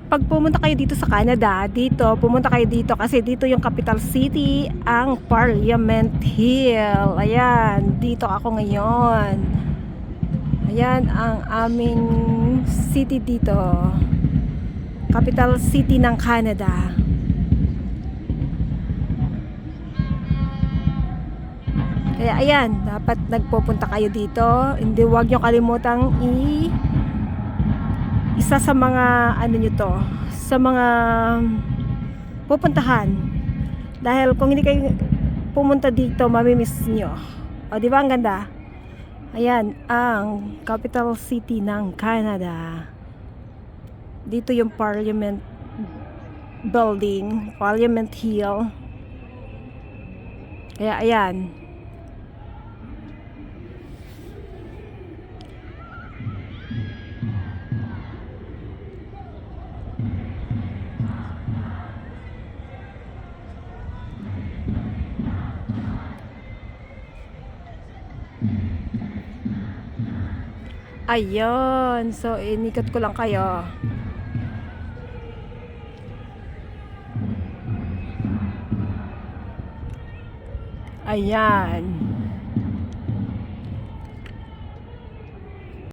Pag pumunta kayo dito sa Canada, pumunta kayo dito kasi dito yung capital city, ang Parliament Hill. Ayan, dito ako ngayon. Ayan ang aming city dito. Capital city ng Canada. Kaya ayan, dapat nagpupunta kayo dito. Hindi, wag nyo kalimutang isa sa mga ano nyo to, sa mga pupuntahan. Dahil kung hindi kayo pumunta dito, mamimiss nyo. O, di ba ang ganda? Ayan, ang capital city ng Canada. Dito yung Parliament Building, Parliament Hill. Kaya ayan. Ayun, so inikot ko lang kayo. Ayan.